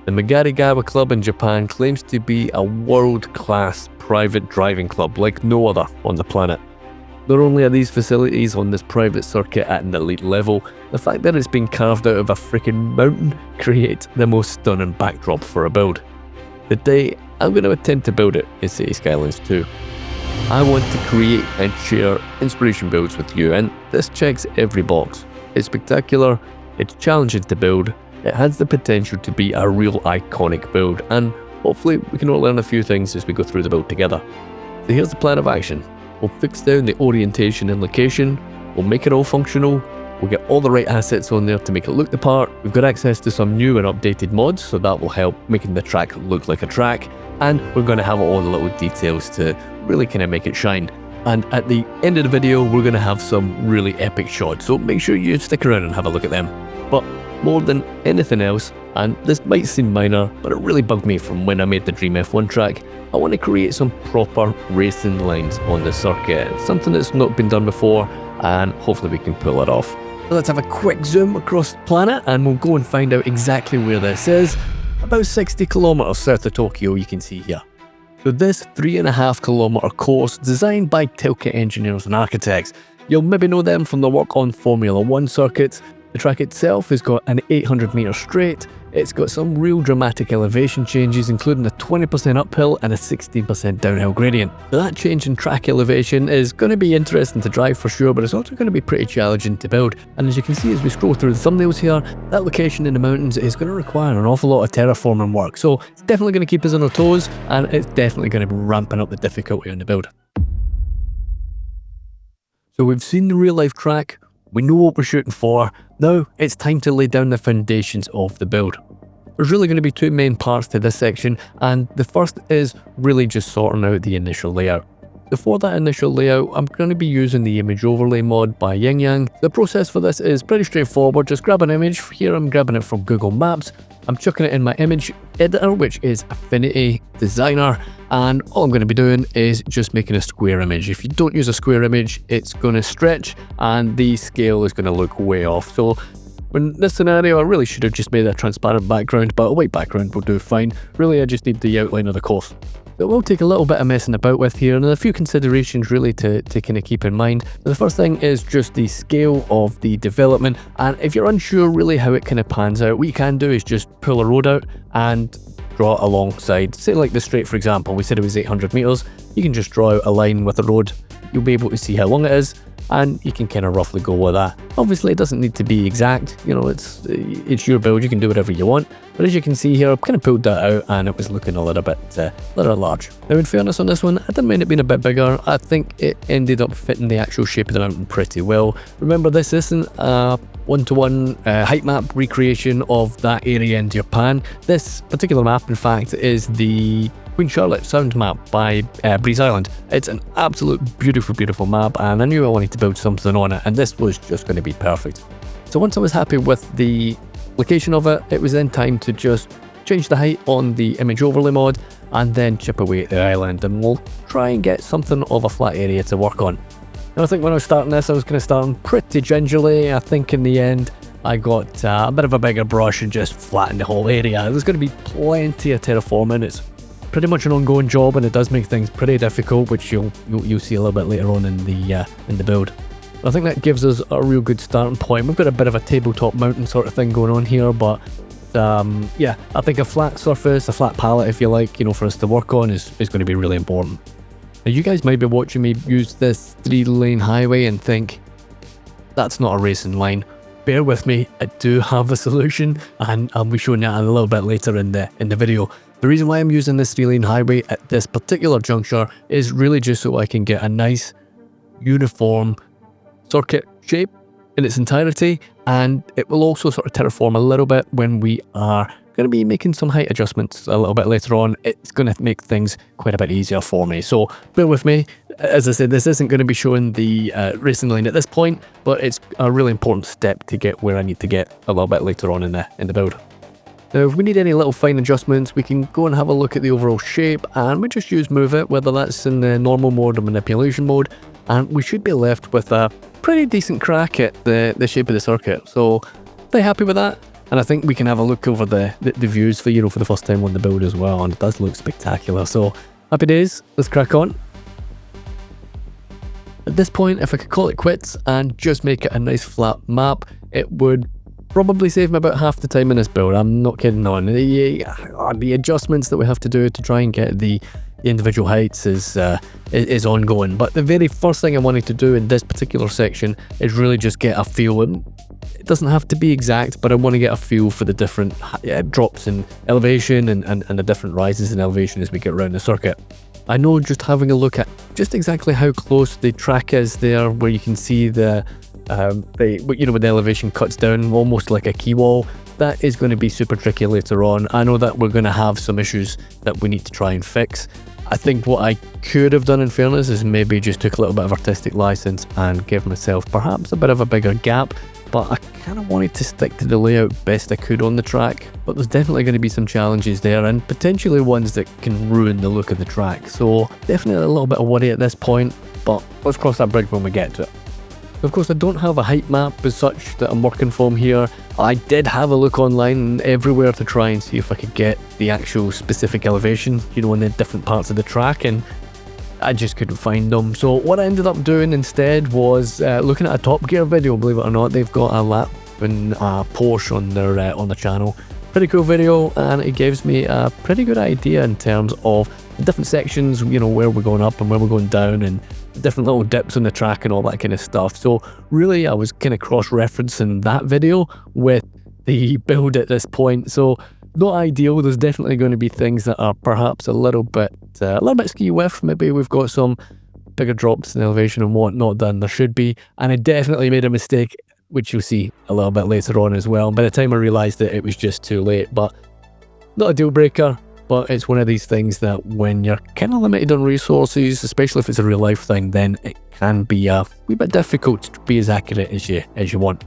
The Magarigawa Club in Japan claims to be a world-class private driving club like no other on the planet. Not only are these facilities on this private circuit at an elite level, the fact that it's been carved out of a freaking mountain creates the most stunning backdrop for a build. Today, I'm going to attempt to build it in Cities Skylines 2. I want to create and share inspiration builds with you, and this checks every box. It's spectacular, it's challenging to build, it has the potential to be a real iconic build, and hopefully we can all learn a few things as we go through the build together. So here's the plan of action. We'll fix down the orientation and location, we'll make it all functional, we'll get all the right assets on there to make it look the part, we've got access to some new and updated mods, so that will help making the track look like a track, and we're going to have all the little details to really kind of make it shine. And at the end of the video, we're going to have some really epic shots, so make sure you stick around and have a look at them. But more than anything else, and this might seem minor, but it really bugged me from when I made the Dream F1 track, I want to create some proper racing lines on the circuit, something that's not been done before, and hopefully we can pull it off. So let's have a quick zoom across the planet and we'll go and find out exactly where this is. About 60 kilometers south of Tokyo, you can see here. So this 3.5 kilometer course designed by Tilke engineers and architects. You'll maybe know them from the work on Formula 1 circuits. The track itself has got an 800 meter straight, it's got some real dramatic elevation changes including a 20% uphill and a 16% downhill gradient. So that change in track elevation is going to be interesting to drive for sure, but it's also going to be pretty challenging to build. And as you can see as we scroll through the thumbnails here, that location in the mountains is going to require an awful lot of terraforming work. So it's definitely going to keep us on our toes, and it's definitely going to be ramping up the difficulty on the build. So we've seen the real life track, we know what we're shooting for, now it's time to lay down the foundations of the build. There's really going to be two main parts to this section, and the first is really just sorting out the initial layout. So for that initial layout, I'm going to be using the image overlay mod by Yin Yang. The process for this is pretty straightforward, just grab an image. Here I'm grabbing it from Google Maps, I'm chucking it in my image editor, which is Affinity Designer, and all I'm going to be doing is just making a square image. If you don't use a square image, it's going to stretch and the scale is going to look way off. So in this scenario, I really should have just made a transparent background, but a white background will do fine. Really, I just need the outline of the course. It will take a little bit of messing about with here, and a few considerations really to kind of keep in mind. The first thing is just the scale of the development, and if you're unsure really how it kind of pans out, what you can do is just pull a road out and draw it alongside. Say like the straight, for example, we said it was 800 meters. You can just draw out a line with the road. You'll be able to see how long it is, and you can kind of roughly go with that. Obviously, it doesn't need to be exact, you know, it's your build, you can do whatever you want. But as you can see here, I've kind of pulled that out and it was looking a little bit large. Now in fairness on this one, I didn't mind it being a bit bigger. I think it ended up fitting the actual shape of the mountain pretty well. Remember, this isn't a one-to-one height map recreation of that area in Japan. This particular map, in fact, is the Queen Charlotte Sound map by Breeze Island. It's an absolute beautiful map, and I knew I wanted to build something on it, and this was just going to be perfect. So once I was happy with the location of it, it was then time to just change the height on the image overlay mod and then chip away at the island, and we'll try and get something of a flat area to work on. Now I think when I was starting this, I was going to start pretty gingerly. I think in the end I got a bit of a bigger brush and just flattened the whole area. There's going to be plenty of terraforming. It's pretty much an ongoing job, and it does make things pretty difficult, which you'll see a little bit later on in the build. I think that gives us a real good starting point. We've got a bit of a tabletop mountain sort of thing going on here, but yeah, I think a flat surface, a flat palette if you like, you know, for us to work on is going to be really important. Now you guys might be watching me use this 3-lane highway and think, that's not a racing line. Bear with me, I do have a solution, and I'll be showing that a little bit later in the video. The reason why I'm using this 3-lane highway at this particular juncture is really just so I can get a nice uniform circuit shape in its entirety, and it will also sort of terraform a little bit when we are going to be making some height adjustments a little bit later on. It's going to make things quite a bit easier for me, so bear with me. As I said, this isn't going to be showing the racing line at this point, but it's a really important step to get where I need to get a little bit later on in the build. Now if we need any little fine adjustments, we can go and have a look at the overall shape, and we just use Move It, whether that's in the normal mode or manipulation mode, and we should be left with a pretty decent crack at the shape of the circuit. So pretty happy with that. And I think we can have a look over the views for, you know, for the first time on the build as well, and it does look spectacular. So happy days, let's crack on. At this point, if I could call it quits and just make it a nice flat map, it would probably save me about half the time in this build. I'm not kidding on. The adjustments that we have to do to try and get the individual heights is ongoing. But the very first thing I wanted to do in this particular section is really just get a feel. It doesn't have to be exact, but I want to get a feel for the different drops in elevation and the different rises in elevation as we get around the circuit. I know just having a look at just exactly how close the track is there, where you can see the you know, when the elevation cuts down almost like a key wall, that is going to be super tricky later on. I know that we're going to have some issues that we need to try and fix. I think what I could have done in fairness is maybe just took a little bit of artistic license and give myself perhaps a bit of a bigger gap, but I kind of wanted to stick to the layout best I could on the track. But there's definitely going to be some challenges there, and potentially ones that can ruin the look of the track, so definitely a little bit of worry at this point, but let's cross that bridge when we get to it. Of course, I don't have a height map as such that I'm working from here. I did have a look online and everywhere to try and see if I could get the actual specific elevation, you know, in the different parts of the track, and I just couldn't find them. So what I ended up doing instead was looking at a Top Gear video. Believe it or not, they've got a lap in Porsche on their channel. Pretty cool video, and it gives me a pretty good idea in terms of the different sections, you know, where we're going up and where we're going down, and different little dips on the track and all that kind of stuff. So really I was kind of cross-referencing that video with the build at this point. So not ideal. There's definitely going to be things that are perhaps a little bit skew with. Maybe we've got some bigger drops in elevation and whatnot than there should be, and I definitely made a mistake, which you'll see a little bit later on as well. And by the time I realised it was just too late, but not a deal breaker. But it's one of these things that when you're kind of limited on resources, especially if it's a real life thing, then it can be a wee bit difficult to be as accurate as you want.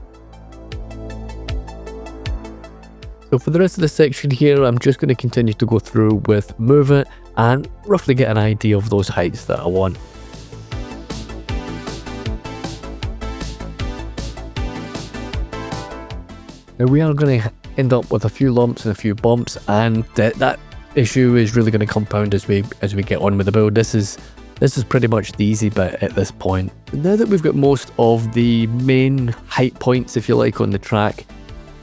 So for the rest of the section here, I'm just going to continue to go through with move it and roughly get an idea of those heights that I want. Now we are going to end up with a few lumps and a few bumps, and that issue is really going to compound as we get on with the build. This is pretty much the easy bit at this point. Now that we've got most of the main height points, if you like, on the track,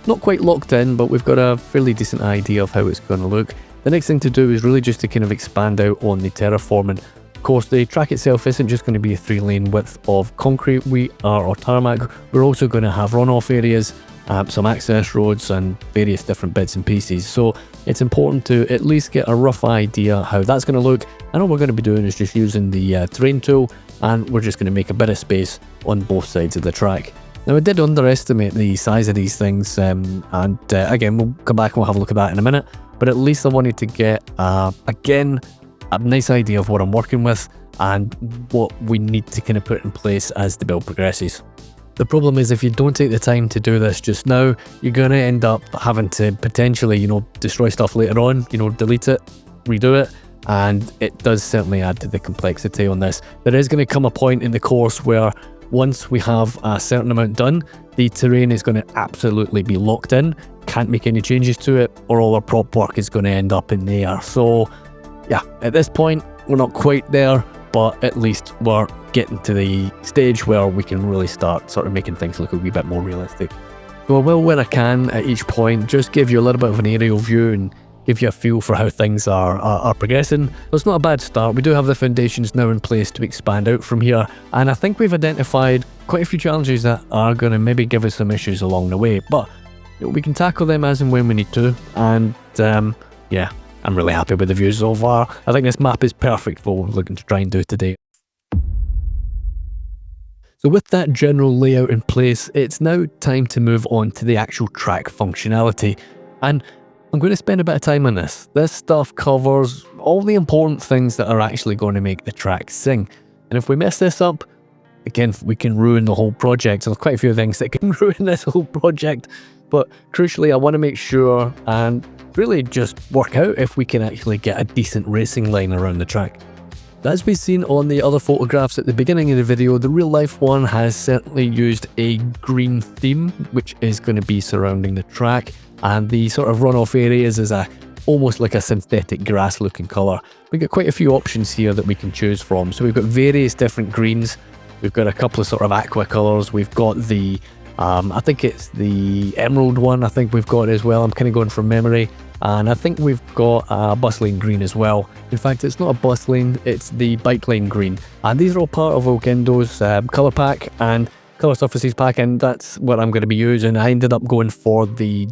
not quite locked in, but we've got a fairly decent idea of how it's going to look. The next thing to do is really just to kind of expand out on the terraforming. Of course, the track itself isn't just going to be a 3-lane width of concrete or tarmac. We're also going to have runoff areas, some access roads and various different bits and pieces. So it's important to at least get a rough idea how that's going to look. And all we're going to be doing is just using the terrain tool, and we're just going to make a bit of space on both sides of the track. Now I did underestimate the size of these things, and again we'll come back and we'll have a look at that in a minute, but at least I wanted to get again a nice idea of what I'm working with and what we need to kind of put in place as the build progresses. The problem is if you don't take the time to do this just now, you're going to end up having to potentially, you know, destroy stuff later on, you know, delete it, redo it, and it does certainly add to the complexity on this. There is going to come a point in the course where once we have a certain amount done, the terrain is going to absolutely be locked in, can't make any changes to it, or all our prop work is going to end up in the air. So yeah, at this point, we're not quite there, but at least we're getting to the stage where we can really start sort of making things look a wee bit more realistic. So I will, when I can, at each point, just give you a little bit of an aerial view and give you a feel for how things are progressing. So it's not a bad start. We do have the foundations now in place to expand out from here, and I think we've identified quite a few challenges that are going to maybe give us some issues along the way, but you know, we can tackle them as and when we need to. And yeah, I'm really happy with the views so far. I think this map is perfect for what we're looking to try and do today. So with that general layout in place, it's now time to move on to the actual track functionality. And I'm going to spend a bit of time on this. This stuff covers all the important things that are actually going to make the track sing. And if we mess this up, again, we can ruin the whole project. So there's quite a few things that can ruin this whole project. But crucially, I want to make sure and really just work out if we can actually get a decent racing line around the track. As we've seen on the other photographs at the beginning of the video, the real life one has certainly used a green theme, which is going to be surrounding the track. and the sort of runoff areas is almost like a synthetic grass looking colour. We've got quite a few options here that we can choose from. So we've got various different greens, we've got a couple of sort of aqua colours, we've got the I think it's the emerald one I think we've got as well, I'm kind of going from memory, and I think we've got a bus lane green as well. In fact, it's not a bus lane, it's the bike lane green, and these are all part of Okendo's colour pack and colour surfaces pack, and that's what I'm going to be using. I ended up going for the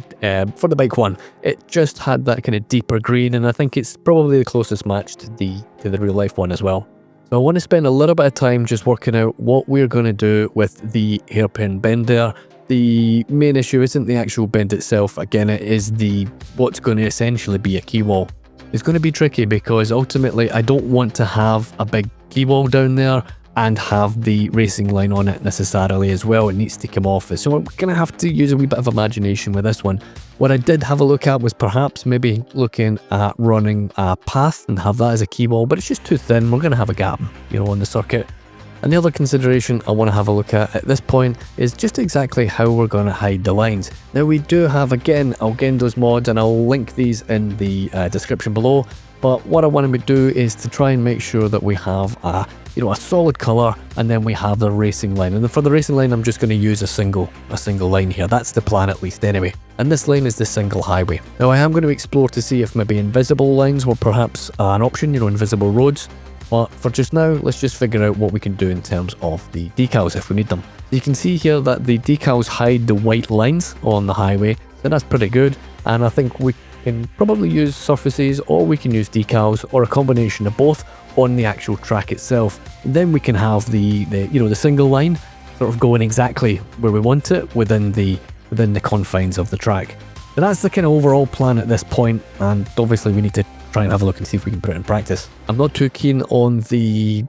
bike one. It just had that kind of deeper green, and I think it's probably the closest match to the real life one as well. So I want to spend a little bit of time just working out what we're going to do with the hairpin bend there. The main issue isn't the actual bend itself, again it is what's going to essentially be a key wall. It's going to be tricky because ultimately I don't want to have a big key wall down there and have the racing line on it necessarily as well. It needs to come off it, so I'm going to have to use a wee bit of imagination with this one. What I did have a look at was perhaps maybe looking at running a path and have that as a key wall, but it's just too thin. We're going to have a gap, you know, on the circuit. And the other consideration I want to have a look at this point is just exactly how we're going to hide the lines. Now we do have, again, Okendo's mods, and I'll link these in the description below. But what I want to do is to try and make sure that we have a solid colour, and then we have the racing line. And for the racing line, I'm just going to use a single line here. That's the plan at least anyway. And this line is the single highway. Now I am going to explore to see if maybe invisible lines were perhaps an option, invisible roads. But for just now, let's just figure out what we can do in terms of the decals if we need them. You can see here that the decals hide the white lines on the highway, so that's pretty good. And I think we can probably use surfaces, or we can use decals, or a combination of both on the actual track itself. And then we can have the single line sort of going exactly where we want it within the confines of the track. But that's the kind of overall plan at this point, and obviously we need to try and have a look and see if we can put it in practice. I'm not too keen on the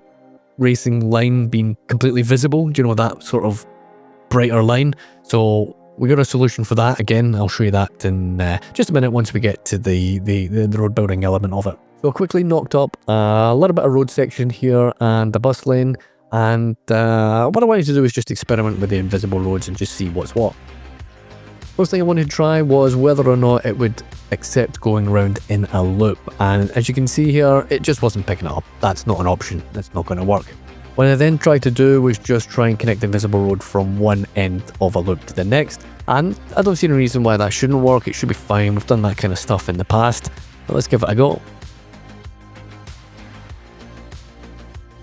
racing line being completely visible, that sort of brighter line. So we got a solution for that. Again, I'll show you that in just a minute once we get to the road building element of it. So I quickly knocked up a little bit of road section here and the bus lane, and what I wanted to do was just experiment with the invisible roads and just see what's what. First thing I wanted to try was whether or not it would accept going around in a loop, and as you can see here, it just wasn't picking it up. That's not an option, that's not going to work. What I then tried to do was just try and connect the invisible road from one end of a loop to the next, and I don't see any reason why that shouldn't work. It should be fine. We've done that kind of stuff in the past, but let's give it a go.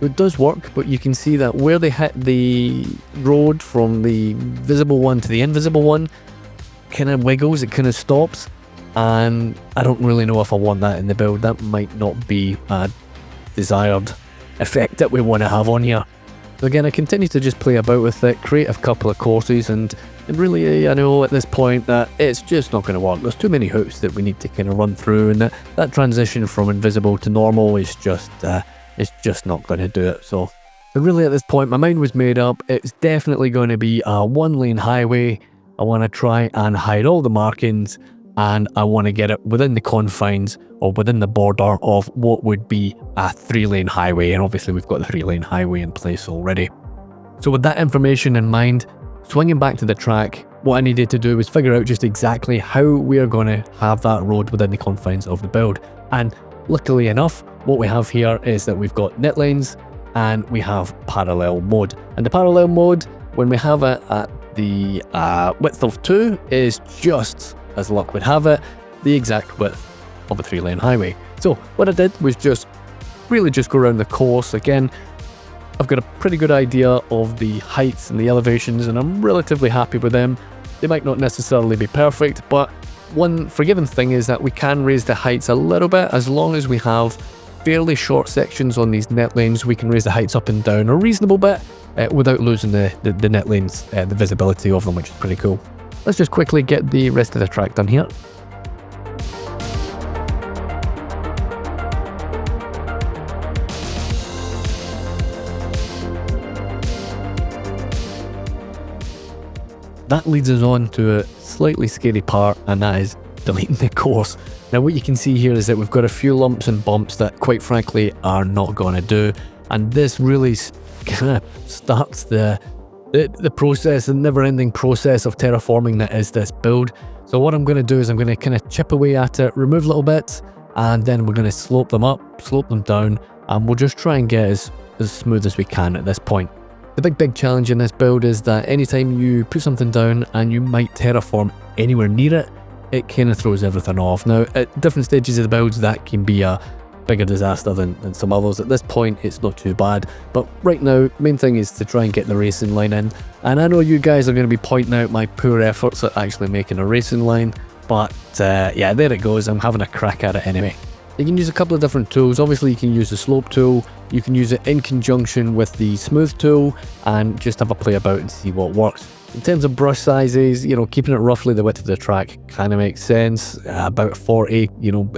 So it does work, but you can see that where they hit the road from the visible one to the invisible one kind of wiggles, it kind of stops, and I don't really know if I want that in the build. That might not be a desired effect that we want to have on here. So again, I continue to just play about with it, create a couple of courses, and really I know at this point that it's just not going to work. There's too many hoops that we need to kind of run through, and that transition from invisible to normal is just not going to do it. So really at this point my mind was made up. It's definitely going to be a one-lane highway. I want to try and hide all the markings, and I want to get it within the confines or within the border of what would be a 3-lane highway, and obviously we've got the 3-lane highway in place already. So with that information in mind, swinging back to the track, what I needed to do was figure out just exactly how we are going to have that road within the confines of the build. And luckily enough, what we have here is that we've got net lanes and we have parallel mode. And the parallel mode, when we have it at the width of 2, is just, as luck would have it, the exact width of a 3-lane highway. So what I did was just go around the course. Again, I've got a pretty good idea of the heights and the elevations, and I'm relatively happy with them. They might not necessarily be perfect, but one forgiving thing is that we can raise the heights a little bit. As long as we have fairly short sections on these net lanes, we can raise the heights up and down a reasonable bit without losing the net lanes, the visibility of them, which is pretty cool. Let's just quickly get the rest of the track done here. That leads us on to a slightly scary part, and that is deleting the course. Now what you can see here is that we've got a few lumps and bumps that quite frankly are not going to do, and this really kind of starts the process, the never-ending process of terraforming that is this build. So what I'm going to do is I'm going to kind of chip away at it, remove little bits, and then we're going to slope them up, slope them down, and we'll just try and get as smooth as we can at this point. The big challenge in this build is that anytime you put something down and you might terraform anywhere near it, it kind of throws everything off. Now, at different stages of the builds, that can be a bigger disaster than some others. At this point, it's not too bad, but right now, main thing is to try and get the racing line in. And I know you guys are going to be pointing out my poor efforts at actually making a racing line, but yeah, there it goes. I'm having a crack at it anyway. You can use a couple of different tools. Obviously, you can use the slope tool, you can use it in conjunction with the smooth tool, and just have a play about and see what works. In terms of brush sizes, you know, keeping it roughly the width of the track kind of makes sense. About 40, you know,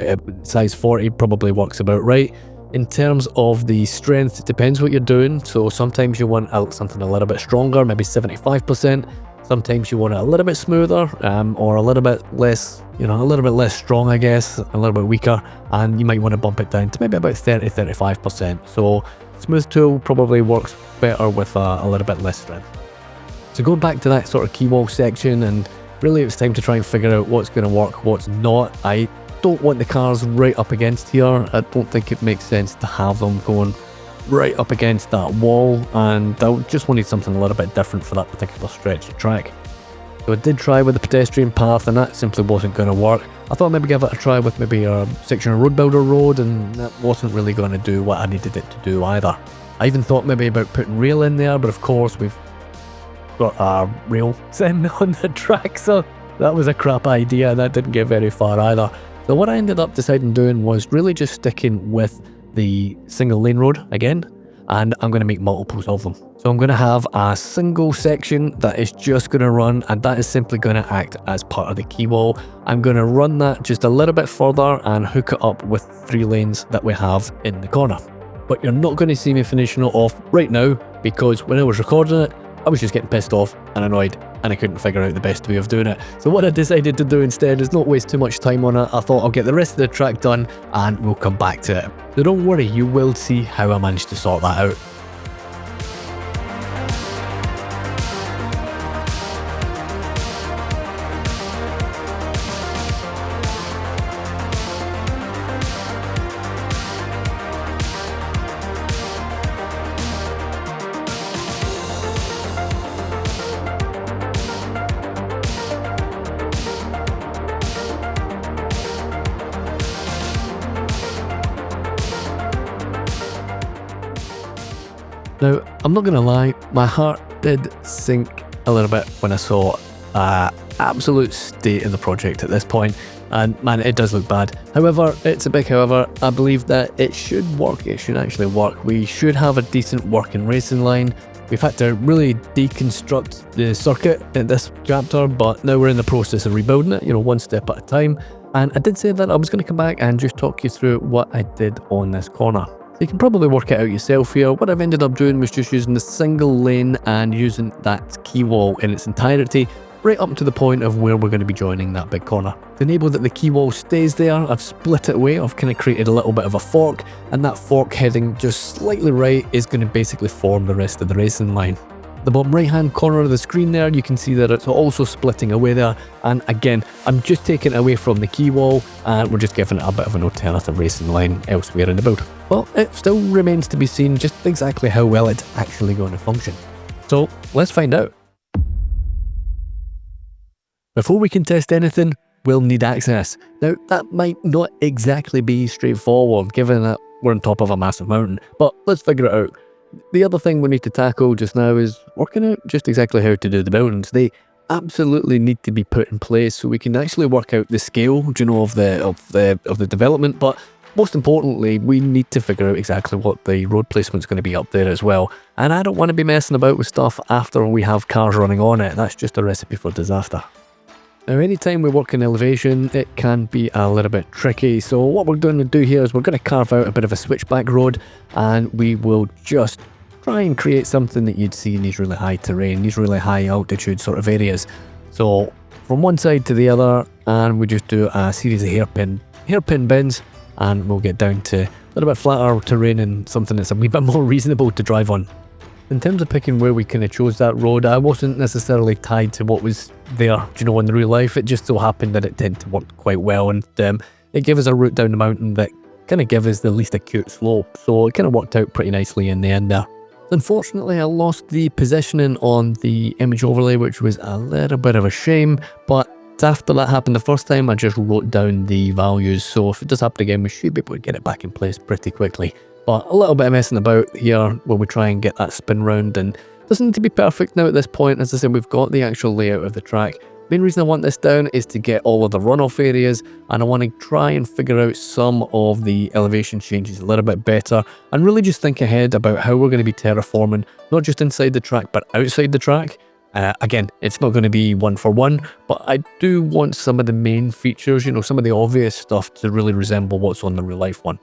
size 40 probably works about right. In terms of the strength, it depends what you're doing. So sometimes you want something a little bit stronger, maybe 75%. Sometimes you want it a little bit smoother, or a little bit less, you know, a little bit less strong, I guess, a little bit weaker. And you might want to bump it down to maybe about 30-35%. So smooth tool probably works better with a little bit less strength. So going back to that sort of key wall section, and really it's time to try and figure out what's going to work, what's not. I don't want the cars right up against here. I don't think it makes sense to have them going right up against that wall, and I just wanted something a little bit different for that particular stretch of track. So I did try with the pedestrian path, and that simply wasn't going to work. I thought maybe give it a try with maybe a section of road builder road, and that wasn't really going to do what I needed it to do either. I even thought maybe about putting rail in there, but of course we've got a rail sitting on the track, so that was a crap idea. That didn't get very far either. So what I ended up deciding doing was really just sticking with the single lane road again, and I'm going to make multiples of them. So I'm going to have a single section that is just going to run, and that is simply going to act as part of the key wall. I'm going to run that just a little bit further and hook it up with 3 lanes that we have in the corner. But you're not going to see me finishing it off right now, because when I was recording it, I was just getting pissed off and annoyed, and I couldn't figure out the best way of doing it. So what I decided to do instead is not waste too much time on it. I thought I'll get the rest of the track done and we'll come back to it. So don't worry, you will see how I managed to sort that out. Now, I'm not going to lie, my heart did sink a little bit when I saw absolute state in the project at this point, and man, it does look bad. However, it's a big however. I believe that it should work, it should actually work. We should have a decent working racing line. We've had to really deconstruct the circuit in this chapter, but now we're in the process of rebuilding it, you know, one step at a time. And I did say that I was going to come back and just talk you through what I did on this corner. So you can probably work it out yourself here. What I've ended up doing was just using the single lane and using that key wall in its entirety, right up to the point of where we're going to be joining that big corner. To enable that the key wall stays there, I've split it away. I've kind of created a little bit of a fork, and that fork heading just slightly right is going to basically form the rest of the racing line. The bottom right hand corner of the screen there, you can see that it's also splitting away there, and again, I'm just taking it away from the key wall and we're just giving it a bit of an alternative racing line elsewhere in the build. Well, it still remains to be seen just exactly how well it's actually going to function. So let's find out. Before we can test anything, we'll need access. Now, that might not exactly be straightforward given that we're on top of a massive mountain, but let's figure it out. The other thing we need to tackle just now is working out just exactly how to do the buildings. They absolutely need to be put in place so we can actually work out the scale, you know, of the development. But most importantly, we need to figure out exactly what the road placement's going to be up there as well. And I don't want to be messing about with stuff after we have cars running on it. That's just a recipe for disaster. Now, anytime we work in elevation, it can be a little bit tricky. So what we're going to do here is we're going to carve out a bit of a switchback road, and we will just try and create something that you'd see in these really high terrain, these really high altitude sort of areas. So from one side to the other, and we just do a series of hairpin bends, and we'll get down to a little bit flatter terrain and something that's a wee bit more reasonable to drive on. In terms of picking where we kind of chose that road, I wasn't necessarily tied to what was there, in real life. It just so happened that it tended to work quite well, and it gave us a route down the mountain that kind of gave us the least acute slope, so it kind of worked out pretty nicely in the end there. Unfortunately, I lost the positioning on the image overlay, which was a little bit of a shame, but after that happened the first time, I just wrote down the values, so if it does happen again, we should be able to get it back in place pretty quickly. But a little bit of messing about here where we try and get that spin round, and it doesn't need to be perfect now at this point. As I said, we've got the actual layout of the track. Main reason I want this down is to get all of the runoff areas, and I want to try and figure out some of the elevation changes a little bit better, and really just think ahead about how we're going to be terraforming, not just inside the track, but outside the track. Again, it's not going to be one for one, but I do want some of the main features, some of the obvious stuff to really resemble what's on the real life one.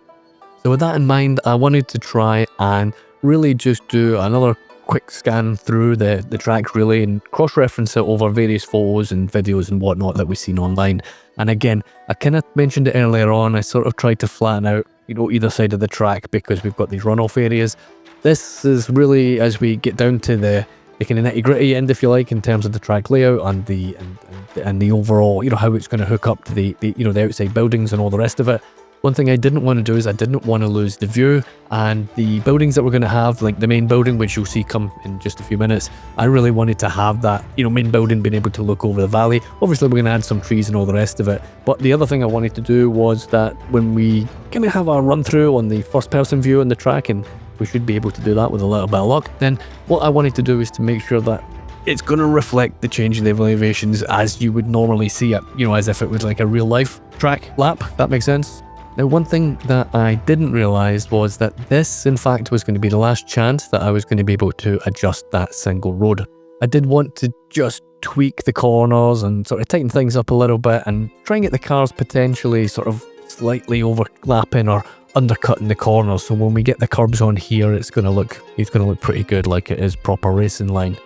So with that in mind, I wanted to try and really just do another quick scan through the track really and cross-reference it over various photos and videos and whatnot that we've seen online. And again, I kind of mentioned it earlier on, I sort of tried to flatten out, either side of the track because we've got these runoff areas. This is really, as we get down to the kind of nitty-gritty end, if you like, in terms of the track layout and the overall, how it's going to hook up to the outside buildings and all the rest of it. One thing I didn't want to do is I didn't want to lose the view, and the buildings that we're going to have, like the main building, which you'll see come in just a few minutes, I really wanted to have that, main building being able to look over the valley. Obviously, we're going to add some trees and all the rest of it, but the other thing I wanted to do was that when we kind of have our run through on the first person view on the track, and we should be able to do that with a little bit of luck, then what I wanted to do is to make sure that it's going to reflect the change in the elevations as you would normally see it, as if it was like a real life track lap, if that makes sense. Now, one thing that I didn't realise was that this, in fact, was going to be the last chance that I was going to be able to adjust that single road. I did want to just tweak the corners and sort of tighten things up a little bit and try and get the cars potentially sort of slightly overlapping or undercutting the corners, so when we get the curbs on here, it's going to look pretty good, like it is proper racing line.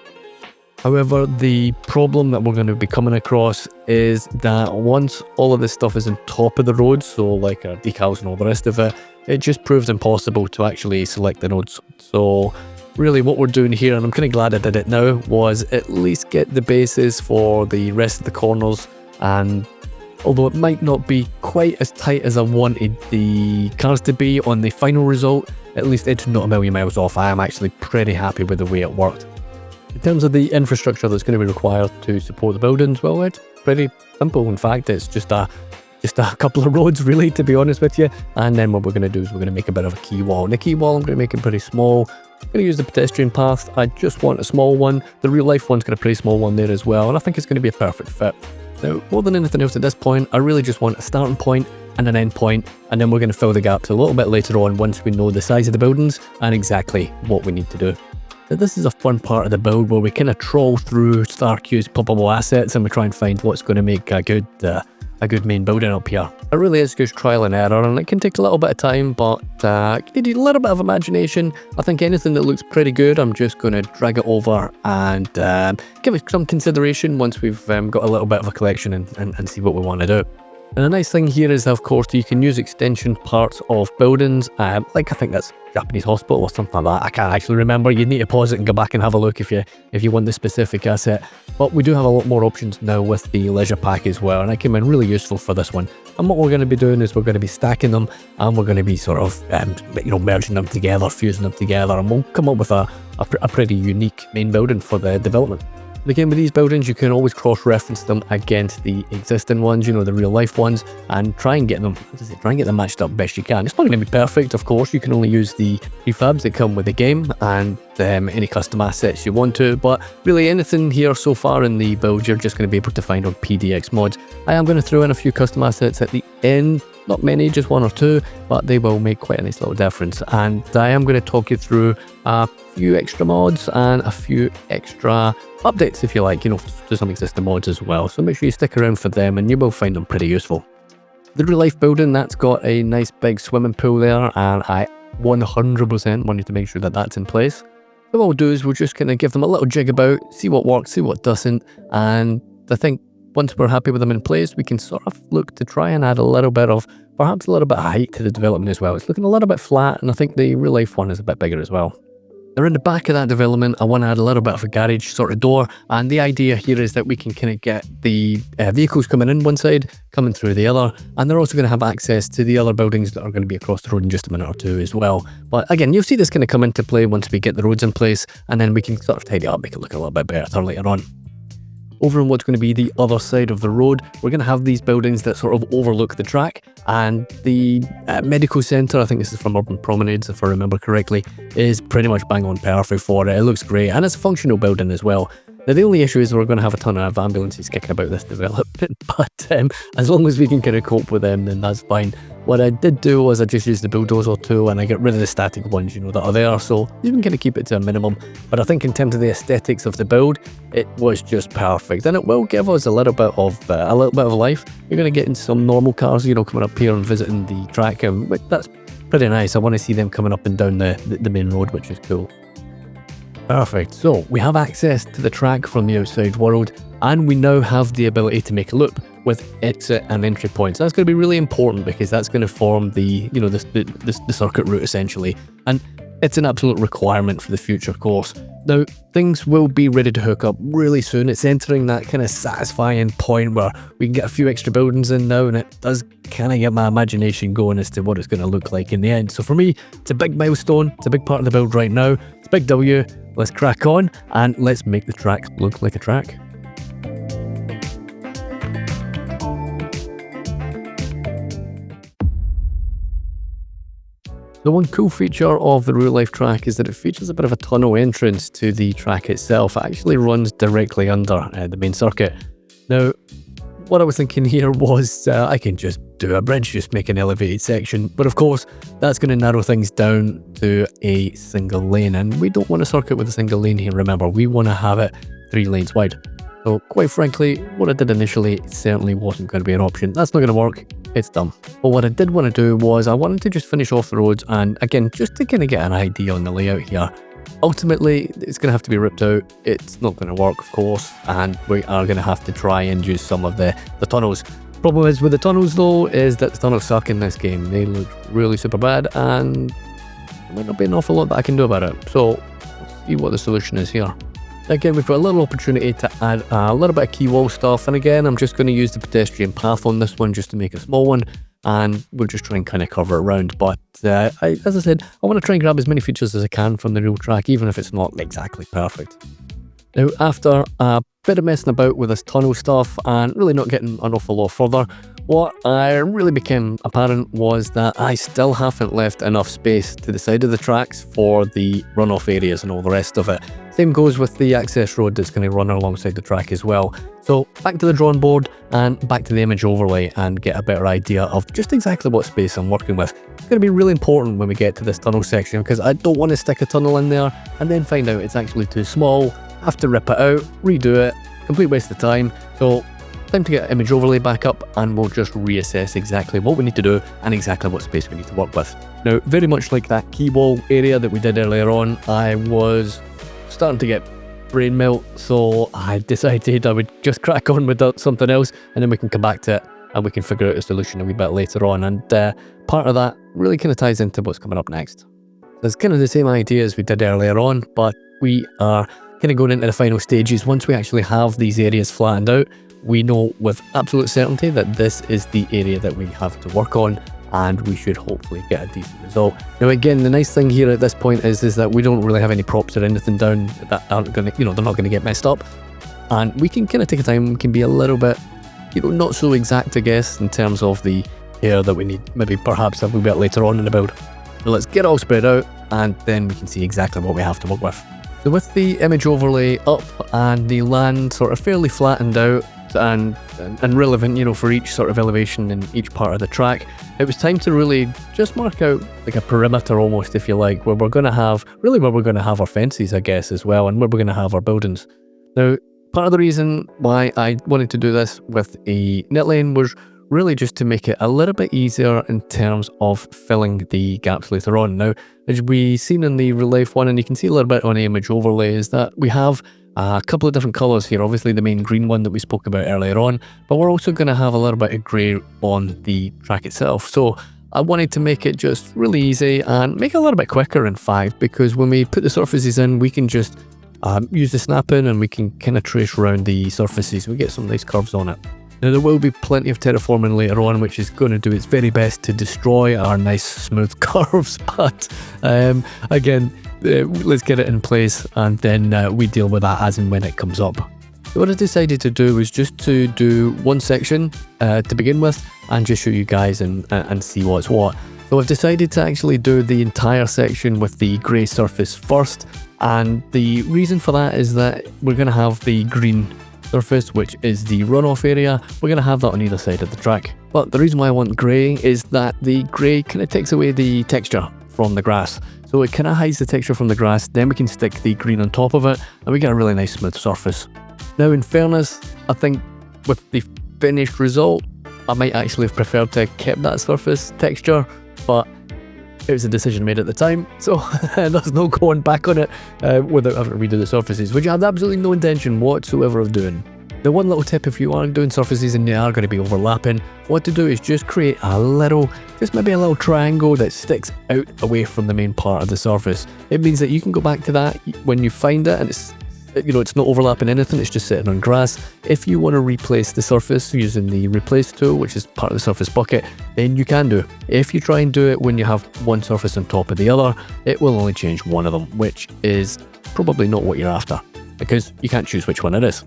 However, the problem that we're going to be coming across is that once all of this stuff is on top of the road, so like our decals and all the rest of it, it just proves impossible to actually select the nodes. So really what we're doing here, and I'm kind of glad I did it now, was at least get the bases for the rest of the corners, and although it might not be quite as tight as I wanted the cars to be on the final result, at least it's not a million miles off. I am actually pretty happy with the way it worked. In terms of the infrastructure that's going to be required to support the buildings, well, it's pretty simple. In fact, it's just a couple of roads, really, to be honest with you. And then what we're going to do is we're going to make a bit of a quay wall. And the quay wall, I'm going to make it pretty small. I'm going to use the pedestrian path. I just want a small one. The real life one's got a pretty small one there as well, and I think it's going to be a perfect fit. Now, more than anything else at this point, I really just want a starting point and an end point, and then we're going to fill the gaps a little bit later on once we know the size of the buildings and exactly what we need to do. Now, this is a fun part of the build where we kind of trawl through StarQ's poppable assets and we try and find what's going to make a good main building up here. It really is just trial and error, and it can take a little bit of time, but you need a little bit of imagination. I think anything that looks pretty good, I'm just going to drag it over and give it some consideration once we've got a little bit of a collection and see what we want to do. And the nice thing here is, of course, you can use extension parts of buildings, like I think that's Japanese hospital or something like that. I can't actually remember. You'd need to pause it and go back and have a look if you want the specific asset. But we do have a lot more options now with the leisure pack as well, and it came in really useful for this one. And what we're going to be doing is we're going to be stacking them, and we're going to be sort of merging them together, fusing them together, and we'll come up with a pretty unique main building for the development. Again, with these buildings, you can always cross-reference them against the existing ones, the real-life ones, and try and get them matched up best you can. It's not going to be perfect, of course. You can only use the prefabs that come with the game and any custom assets you want to, but really anything here so far in the build, you're just going to be able to find on PDX mods. I am going to throw in a few custom assets at the end. Not many, just one or two, but they will make quite a nice little difference. And I am going to talk you through a few extra mods and a few extra updates, if you like, to some existing mods as well. So make sure you stick around for them and you will find them pretty useful. The real life building, that's got a nice big swimming pool there, and I 100% wanted to make sure that that's in place. So what we'll do is we'll just kind of give them a little jig about, see what works, see what doesn't, and I think once we're happy with them in place, we can sort of look to try and add perhaps a little bit of height to the development as well. It's looking a little bit flat, and I think the real life one is a bit bigger as well. Now in the back of that development, I want to add a little bit of a garage sort of door, and the idea here is that we can kind of get the vehicles coming in one side, coming through the other, and they're also going to have access to the other buildings that are going to be across the road in just a minute or two as well. But again, you'll see this kind of come into play once we get the roads in place, and then we can sort of tidy up, make it look a little bit better later on. Over on what's going to be the other side of the road, we're going to have these buildings that sort of overlook the track, and the medical centre, I think this is from Urban Promenades if I remember correctly, is pretty much bang on perfect for it. It looks great, and it's a functional building as well. Now the only issue is we're going to have a ton of ambulances kicking about this development, but as long as we can kind of cope with them, then that's fine. What I did do was I just used the bulldozer tool and I get rid of the static ones, that are there, so you can kind of keep it to a minimum. But I think in terms of the aesthetics of the build, it was just perfect, and it will give us a little bit of life. You're going to get in some normal cars, coming up here and visiting the track, but that's pretty nice. I want to see them coming up and down the main road, which is cool. Perfect, so we have access to the track from the outside world, and we now have the ability to make a loop with exit and entry points. That's going to be really important because that's going to form the circuit route essentially, and it's an absolute requirement for the future course. Now things will be ready to hook up really soon. It's entering that kind of satisfying point where we can get a few extra buildings in now, and it does kind of get my imagination going as to what it's going to look like in the end. So for me, it's a big milestone, it's a big part of the build right now, it's a big W. Let's crack on and let's make the track look like a track. The one cool feature of the real life track is that it features a bit of a tunnel entrance to the track itself. It actually runs directly under the main circuit. Now, what I was thinking here was I can just do a bridge, just make an elevated section, but of course that's going to narrow things down to a single lane, and we don't want a circuit with a single lane here. Remember, we want to have it 3 lanes wide. So quite frankly, what I did initially certainly wasn't going to be an option. That's not going to work. It's done. But what I did want to do was I wanted to just finish off the roads, and again, just to kind of get an idea on the layout here. Ultimately, it's going to have to be ripped out. It's not going to work, of course, and we are going to have to try and use some of the tunnels. Problem is with the tunnels though, is that the tunnels suck in this game. They look really super bad, and there might not be an awful lot that I can do about it. So let's see what the solution is here. Again, we've got a little opportunity to add a little bit of key wall stuff, and again, I'm just going to use the pedestrian path on this one just to make a small one, and we'll just try and kind of cover it around. But as I said, I want to try and grab as many features as I can from the real track, even if it's not exactly perfect. Now, after a bit of messing about with this tunnel stuff and really not getting an awful lot further, what really became apparent was that I still haven't left enough space to the side of the tracks for the runoff areas and all the rest of it. Same goes with the access road that's going to run alongside the track as well. So back to the drawing board and back to the image overlay and get a better idea of just exactly what space I'm working with. It's going to be really important when we get to this tunnel section, because I don't want to stick a tunnel in there and then find out it's actually too small, have to rip it out, redo it, complete waste of time. So time to get image overlay back up, and we'll just reassess exactly what we need to do and exactly what space we need to work with. Now, very much like that key wall area that we did earlier on, I was starting to get brain melt, so I decided I would just crack on with something else, and then we can come back to it and we can figure out a solution a wee bit later on. And part of that really kind of ties into what's coming up next. So it's kind of the same idea as we did earlier on, but we are kind of going into the final stages. Once we actually have these areas flattened out, we know with absolute certainty that this is the area that we have to work on, and we should hopefully get a decent result. Now again, the nice thing here at this point is that we don't really have any props or anything down that aren't going to, they're not going to get messed up, and we can kind of take a time. We can be a little bit, not so exact, I guess, in terms of the care that we need, maybe perhaps a little bit later on in the build. So let's get it all spread out, and then we can see exactly what we have to work with. So with the image overlay up and the land sort of fairly flattened out and relevant, for each sort of elevation in each part of the track, it was time to really just mark out like a perimeter almost, if you like, where we're going to have our fences, I guess, as well, and where we're going to have our buildings. Now, part of the reason why I wanted to do this with a net lane was really just to make it a little bit easier in terms of filling the gaps later on. Now, as we've seen in the real life one, and you can see a little bit on the image overlay, is that we have a couple of different colours here. Obviously the main green one that we spoke about earlier on, but we're also going to have a little bit of grey on the track itself. So I wanted to make it just really easy and make it a little bit quicker in fact, because when we put the surfaces in, we can just use the snap in and we can kind of trace around the surfaces. We get some nice curves on it. Now there will be plenty of terraforming later on, which is going to do its very best to destroy our nice smooth curves, but again, let's get it in place and then we deal with that as and when it comes up. So what I decided to do was just to do one section to begin with and just show you guys and see what's what. So I've decided to actually do the entire section with the grey surface first, and the reason for that is that we're going to have the green surface, which is the runoff area. We're going to have that on either side of the track. But the reason why I want grey is that the grey kind of takes away the texture from the grass. So it kind of hides the texture from the grass, then we can stick the green on top of it and we get a really nice smooth surface. Now in fairness, I think with the finished result, I might actually have preferred to have kept that surface texture, but it was a decision made at the time, so there's no going back on it without having to redo the surfaces, which I had absolutely no intention whatsoever of doing. The one little tip if you are doing surfaces and they are going to be overlapping, what to do is just create a little, just maybe a little triangle that sticks out away from the main part of the surface. It means that you can go back to that when you find it and it's, you know, it's not overlapping anything, it's just sitting on grass. If you want to replace the surface using the replace tool, which is part of the surface bucket, then you can do. If you try and do it when you have one surface on top of the other, it will only change one of them, which is probably not what you're after, because you can't choose which one it is.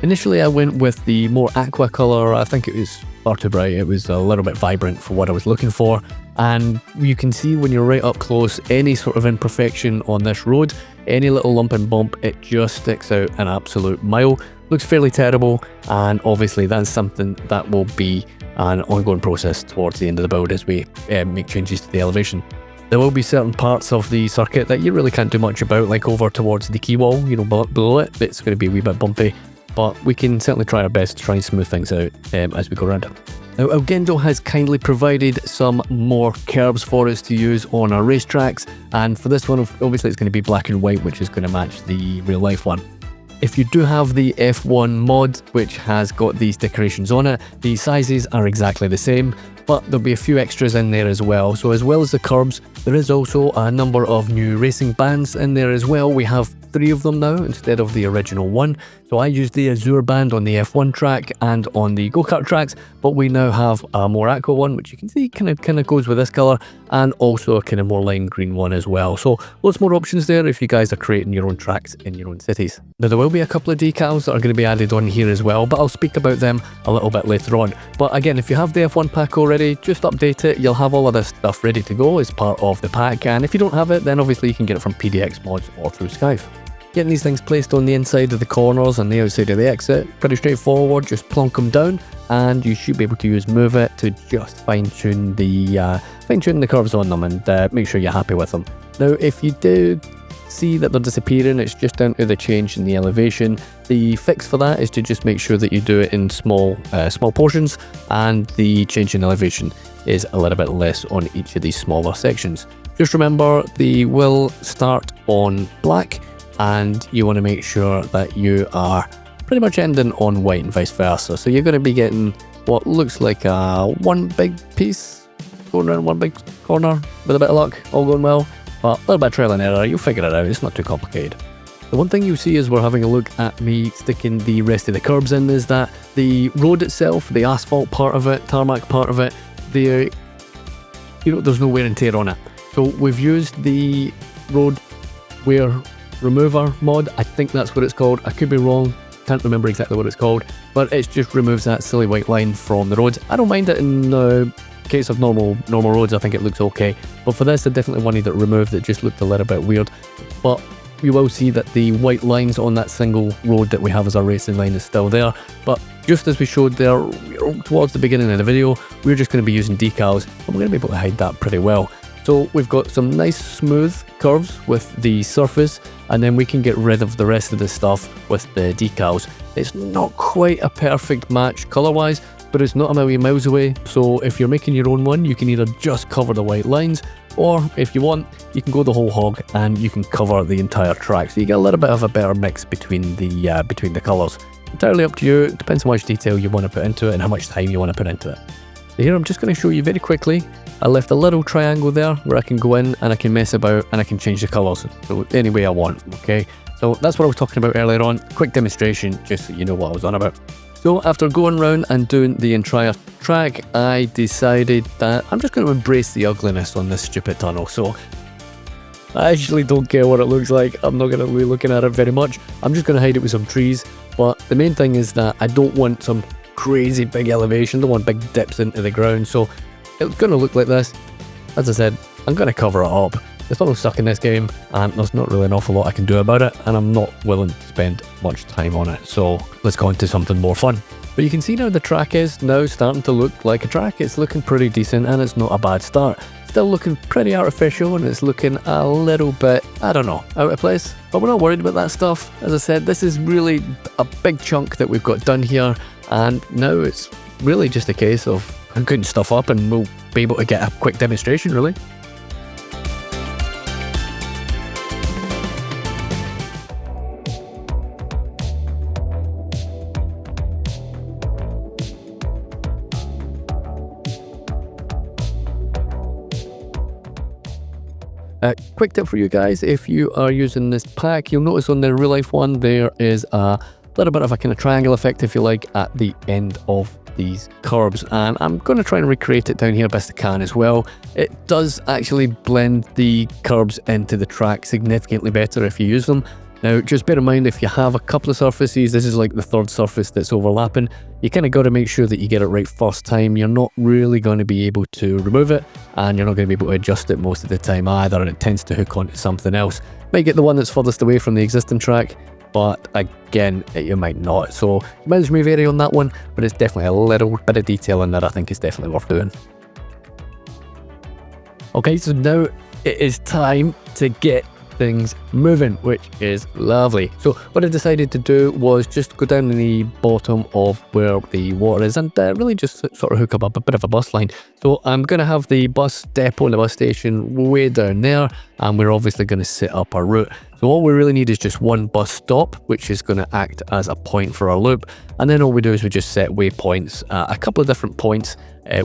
Initially I went with the more aqua colour. I think it was far too bright, it was a little bit vibrant for what I was looking for, and you can see when you're right up close any sort of imperfection on this road, any little lump and bump, it just sticks out an absolute mile. Looks fairly terrible, and obviously that's something that will be an ongoing process towards the end of the build as we make changes to the elevation. There will be certain parts of the circuit that you really can't do much about, like over towards the key wall, you know, below it, it's going to be a wee bit bumpy, but we can certainly try our best to try and smooth things out as we go around it. Now, Elgendo has kindly provided some more curbs for us to use on our racetracks, and for this one, obviously it's going to be black and white, which is going to match the real life one. If you do have the F1 mod, which has got these decorations on it, the sizes are exactly the same, but there'll be a few extras in there as well. So as well as the curbs, there is also a number of new racing bands in there as well. We have 3 of them now instead of the original one. So I used the Azure band on the F1 track and on the go-kart tracks, but we now have a more aqua one, which you can see kind of goes with this colour, and also a kind of more lime green one as well. So lots more options there if you guys are creating your own tracks in your own cities. Now there will be a couple of decals that are going to be added on here as well, but I'll speak about them a little bit later on. But again, if you have the F1 pack already, just update it. You'll have all of this stuff ready to go as part of the pack, and if you don't have it, then obviously you can get it from PDX mods or through Skype. Getting these things placed on the inside of the corners and the outside of the exit, pretty straightforward. Just plonk them down and you should be able to use Move It to just fine-tune the curves on them and make sure you're happy with them. Now if you do see that they're disappearing, it's just down to the change in the elevation. The fix for that is to just make sure that you do it in small portions, and the change in elevation is a little bit less on each of these smaller sections. Just remember, they will start on black, and you want to make sure that you are pretty much ending on white and vice versa. So you're going to be getting what looks like one big piece going around one big corner with a bit of luck, all going well, but a little bit of trial and error, you'll figure it out, it's not too complicated. The one thing you see as we're having a look at me sticking the rest of the curbs in is that the road itself, the asphalt part of it, tarmac part of it, there's no wear and tear on it. So we've used the road wear remover mod, I think that's what it's called, I could be wrong, can't remember exactly what it's called, but it just removes that silly white line from the roads. I don't mind it in case of normal roads, I think it looks okay, but for this I definitely wanted it removed. It just looked a little bit weird, but you will see that the white lines on that single road that we have as our racing line is still there. But just as we showed there towards the beginning of the video, we're just going to be using decals and we're going to be able to hide that pretty well. So we've got some nice smooth curves with the surface, and then we can get rid of the rest of the stuff with the decals. It's not quite a perfect match colour wise, but it's not a million miles away. So if you're making your own one, you can either just cover the white lines, or if you want, you can go the whole hog and you can cover the entire track. So you get a little bit of a better mix between the colours. Entirely up to you, it depends how much detail you want to put into it and how much time you want to put into it. So here I'm just going to show you very quickly I left a little triangle there where I can go in and I can mess about and I can change the colours so any way I want, okay? So that's what I was talking about earlier on. Quick demonstration, just so you know what I was on about. So after going around and doing the entire track, I decided that I'm just going to embrace the ugliness on this stupid tunnel. So I actually don't care what it looks like. I'm not going to be looking at it very much. I'm just going to hide it with some trees. But the main thing is that I don't want some crazy big elevation. I don't want big dips into the ground. So it's going to look like this. As I said, I'm going to cover it up. There's no suck in this game, and there's not really an awful lot I can do about it, and I'm not willing to spend much time on it. So let's go into something more fun. But you can see now the track is now starting to look like a track. It's looking pretty decent, and it's not a bad start. Still looking pretty artificial, and it's looking a little bit, I don't know, out of place. But we're not worried about that stuff. As I said, this is really a big chunk that we've got done here, and now it's really just a case of putting stuff up, and we'll be able to get a quick demonstration, really. Quick tip for you guys, if you are using this pack, you'll notice on the real life one there is a little bit of a kind of triangle effect, if you like, at the end of these curbs, and I'm going to try and recreate it down here best I can as well. It does actually blend the curbs into the track significantly better if you use them. Now just bear in mind, if you have a couple of surfaces, this is like the third surface that's overlapping, you kind of got to make sure that you get it right first time. You're not really going to be able to remove it, and you're not going to be able to adjust it most of the time either, and it tends to hook onto something else. Might get the one that's furthest away from the existing track, but again, you might not. So mileage may vary on that one, but it's definitely a little bit of detail in there I think is definitely worth doing. Okay, so now it is time to get things moving, which is lovely. So what I decided to do was just go down the bottom of where the water is and really just sort of hook up a bit of a bus line. So I'm going to have the bus depot and the bus station way down there, and we're obviously going to set up our route. So all we really need is just one bus stop, which is going to act as a point for our loop, and then all we do is we just set waypoints at a couple of different points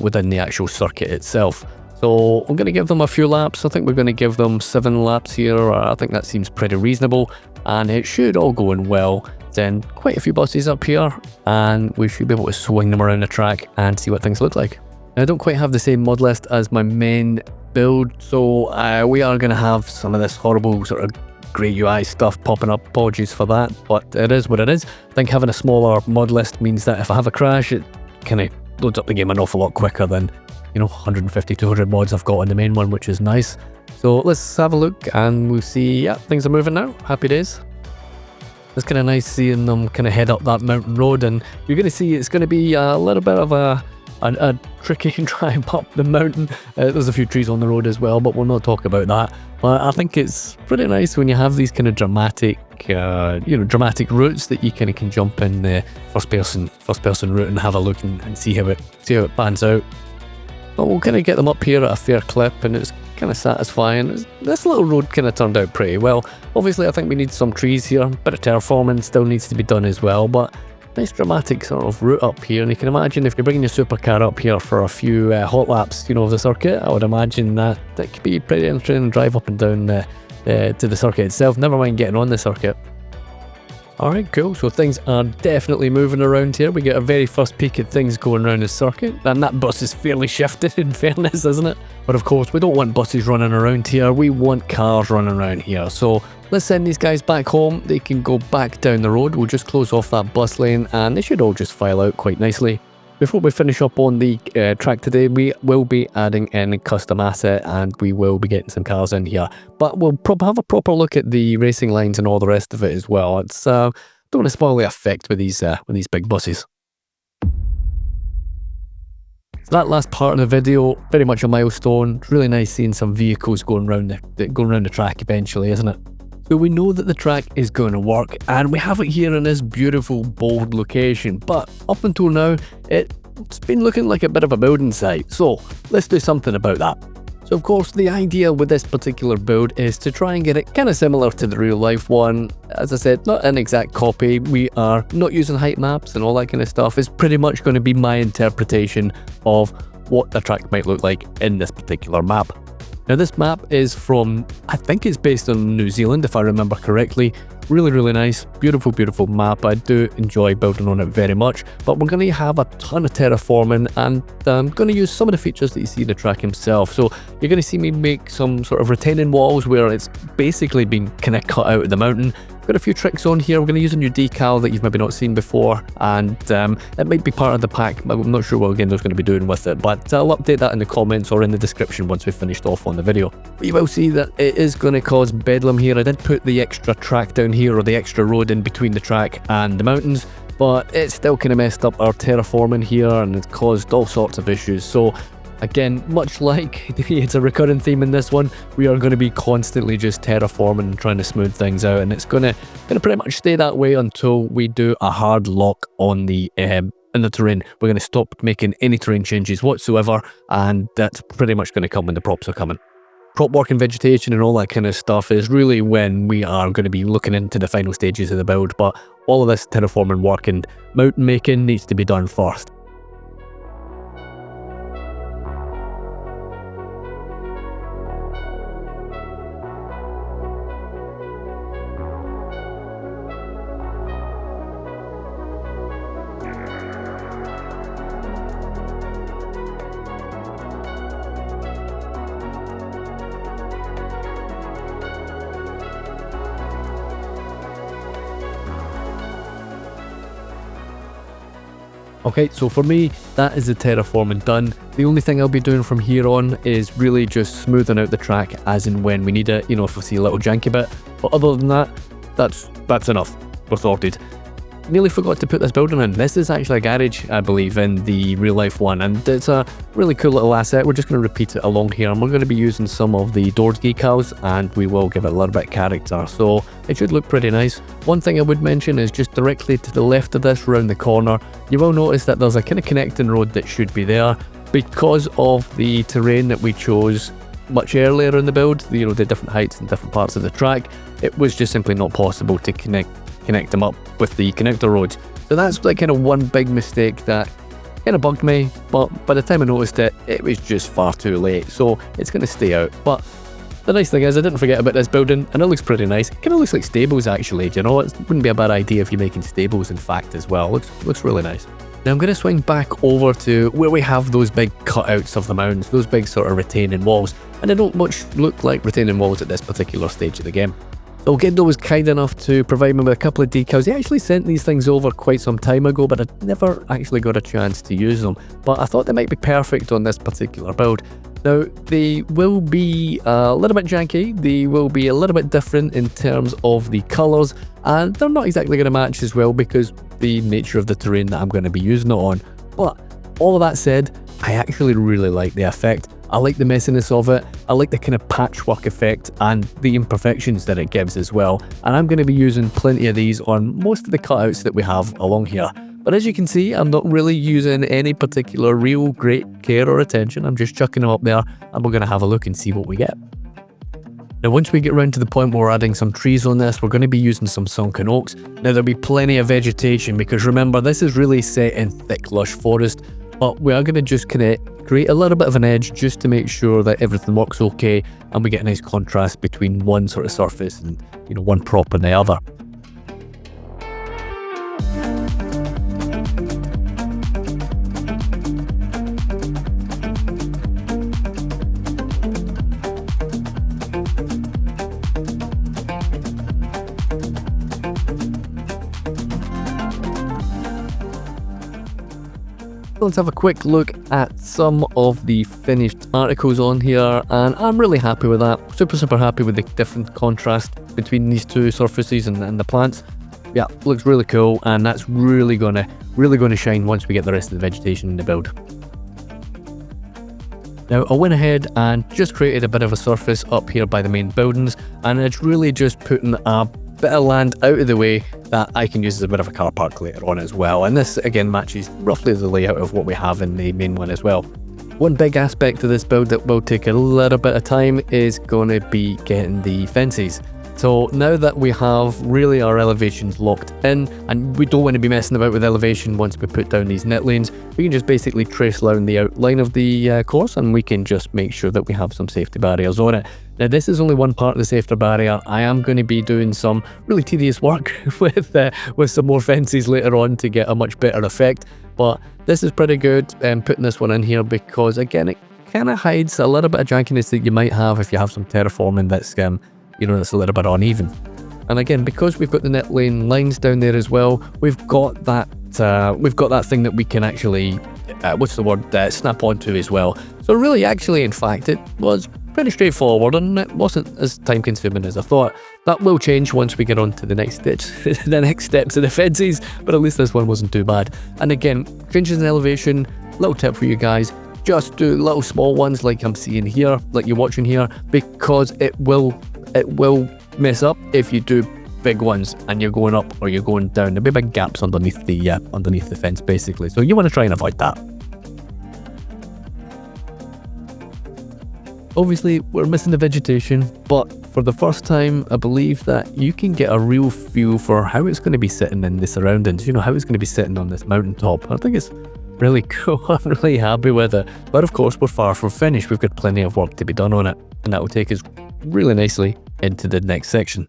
within the actual circuit itself. So I'm going to give them a few laps. I think we're going to give them 7 laps here. I think that seems pretty reasonable, and it should all go in well. Then quite a few buses up here, and we should be able to swing them around the track and see what things look like. Now, I don't quite have the same mod list as my main build, so we are going to have some of this horrible sort of grey UI stuff popping up. Apologies for that, but it is what it is. I think having a smaller mod list means that if I have a crash, it kind of loads up the game an awful lot quicker than, you know, 150, 200 mods I've got on the main one, which is nice. So let's have a look and we'll see. Yeah, things are moving now. Happy days. It's kind of nice seeing them kind of head up that mountain road, and you're going to see it's going to be a little bit of a tricky drive up the mountain. There's a few trees on the road as well, but we'll not talk about that. But I think it's pretty nice when you have these kind of dramatic, dramatic routes that you kind of can jump in the first person route and have a look and see how it pans out. But we'll kind of get them up here at a fair clip, and it's kind of satisfying. This little road kind of turned out pretty well. Obviously, I think we need some trees here. A bit of terraforming still needs to be done as well, but nice dramatic sort of route up here. And you can imagine if you're bringing your supercar up here for a few hot laps, of the circuit, I would imagine that could be pretty interesting to drive up and down to the circuit itself. Never mind getting on the circuit. Alright, cool. So things are definitely moving around here. We get a very first peek at things going around the circuit. And that bus is fairly shifted, in fairness, isn't it? But of course, we don't want buses running around here. We want cars running around here. So let's send these guys back home. They can go back down the road. We'll just close off that bus lane and they should all just file out quite nicely. Before we finish up on the track today, we will be adding in a custom asset and we will be getting some cars in here. But we'll have a proper look at the racing lines and all the rest of it as well. It's don't want to spoil the effect with these big buses. So that last part of the video, very much a milestone. It's really nice seeing some vehicles going around the track eventually, isn't it? So we know that the track is going to work, and we have it here in this beautiful, bold location, but up until now, it's been looking like a bit of a building site, so let's do something about that. So of course, the idea with this particular build is to try and get it kind of similar to the real life one. As I said, not an exact copy. We are not using height maps and all that kind of stuff. It's pretty much going to be my interpretation of what the track might look like in this particular map. Now this map is from, I think it's based on New Zealand if I remember correctly. Really nice, beautiful map. I do enjoy building on it very much, but we're going to have a ton of terraforming, and I'm going to use some of the features that you see in the track himself. So you're going to see me make some sort of retaining walls where it's basically been kind of cut out of the mountain. Got a few tricks on here. We're going to use a new decal that you've maybe not seen before, and it might be part of the pack. I'm not sure what Gendo's going to be doing with it, but I'll update that in the comments or in the description once we've finished off on the video. But you will see that it is going to cause bedlam here. I did put the extra track down here, or the extra road in between the track and the mountains, but it's still kind of messed up our terraforming here, and it's caused all sorts of issues. So again, much like it's a recurring theme in this one, we are going to be constantly just terraforming and trying to smooth things out, and it's going to pretty much stay that way until we do a hard lock on the in the terrain. We're going to stop making any terrain changes whatsoever, and that's pretty much going to come when the props are coming. Prop work and vegetation and all that kind of stuff is really when we are going to be looking into the final stages of the build, but all of this terraforming work and mountain making needs to be done first. Okay, so for me, that is the terraforming done. The only thing I'll be doing from here on is really just smoothing out the track as and when we need it, you know, if we see a little janky bit. But other than that, that's enough. We're sorted. Nearly forgot to put this building in. This is actually a garage, I believe, in the real life one, and it's a really cool little asset. We're just going to repeat it along here, and we're going to be using some of the door decals, and we will give it a little bit of character, so it should look pretty nice. One thing I would mention is just directly to the left of this, round the corner, you will notice that there's a kind of connecting road that should be there. Because of the terrain that we chose much earlier in the build, you know, the different heights and different parts of the track, it was just simply not possible to connect them up with the connector roads. So that's like kind of one big mistake that kind of bugged me, but by the time I noticed it, it was just far too late, so it's going to stay out. But the nice thing is I didn't forget about this building, and it looks pretty nice. It kind of looks like stables actually, you know, it wouldn't be a bad idea if you're making stables in fact as well. Looks really nice. Now I'm going to swing back over to where we have those big cutouts of the mountains, those big sort of retaining walls, and they don't much look like retaining walls at this particular stage of the game. So Gendo was kind enough to provide me with a couple of decals. He actually sent these things over quite some time ago, but I never actually got a chance to use them. But I thought they might be perfect on this particular build. Now, they will be a little bit janky, they will be a little bit different in terms of the colours, and they're not exactly going to match as well because the nature of the terrain that I'm going to be using it on. But all of that said, I actually really like the effect. I like the messiness of it, I like the kind of patchwork effect and the imperfections that it gives as well, and I'm going to be using plenty of these on most of the cutouts that we have along here. But as you can see, I'm not really using any particular real great care or attention, I'm just chucking them up there and we're going to have a look and see what we get. Now once we get around to the point where we're adding some trees on this, we're going to be using some sunken oaks. Now there'll be plenty of vegetation because remember this is really set in thick lush forest, but we are going to just kind of create a little bit of an edge just to make sure that everything works okay and we get a nice contrast between one sort of surface and, you know, one prop and the other. Let's have a quick look at some of the finished articles on here, and I'm really happy with that. Super happy with the different contrast between these two surfaces and the plants. Yeah, looks really cool, and that's really gonna shine once we get the rest of the vegetation in the build. Now I went ahead and just created a bit of a surface up here by the main buildings, and it's really just putting a bit of land out of the way that I can use as a bit of a car park later on as well, and this again matches roughly the layout of what we have in the main one as well. One big aspect of this build that will take a little bit of time is going to be getting the fences. So now that we have really our elevations locked in, and we don't want to be messing about with elevation once we put down these net lanes, we can just basically trace down the outline of the course, and we can just make sure that we have some safety barriers on it. Now this is only one part of the safety barrier. I am going to be doing some really tedious work with some more fences later on to get a much better effect, but this is pretty good putting this one in here because again it kind of hides a little bit of jankiness that you might have if you have some terraforming that's that's a little bit uneven. And again, because we've got the net lane lines down there as well, we've got that thing that we can actually snap onto as well. So really, actually, in fact, it was pretty straightforward and it wasn't as time consuming as I thought. That will change once we get on to the next steps, of the fences, but at least this one wasn't too bad. And again, changes in elevation, little tip for you guys, just do little small ones like I'm seeing here, like you're watching here, because it will mess up if you do big ones and you're going up or you're going down. There'll be big gaps underneath the fence basically, so you want to try and avoid that. Obviously we're missing the vegetation, but for the first time I believe that you can get a real feel for how it's going to be sitting in the surroundings, how it's going to be sitting on this mountaintop. I think it's really cool. I'm really happy with it, but of course we're far from finished. We've got plenty of work to be done on it, and that will take us really nicely into the next section.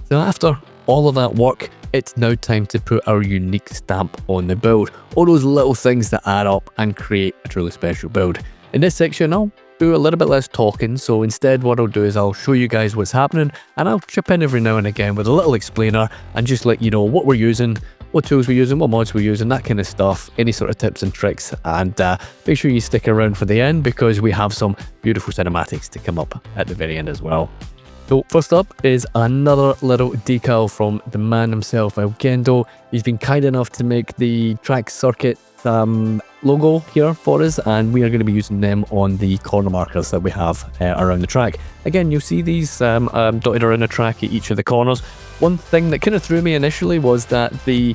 So after all of that work, it's now time to put our unique stamp on the build. All those little things that add up and create a truly special build. In this section, I'll do a little bit less talking, so instead what I'll do is I'll show you guys what's happening, and I'll chip in every now and again with a little explainer and just let you know what we're using, what tools we're using, what mods we're using, that kind of stuff, any sort of tips and tricks, and make sure you stick around for the end because we have some beautiful cinematics to come up at the very end as well. So first up is another little decal from the man himself, Gendo. He's been kind enough to make the track circuit logo here for us, and we are going to be using them on the corner markers that we have around the track. Again, you'll see these dotted around the track at each of the corners. One thing that kind of threw me initially was that the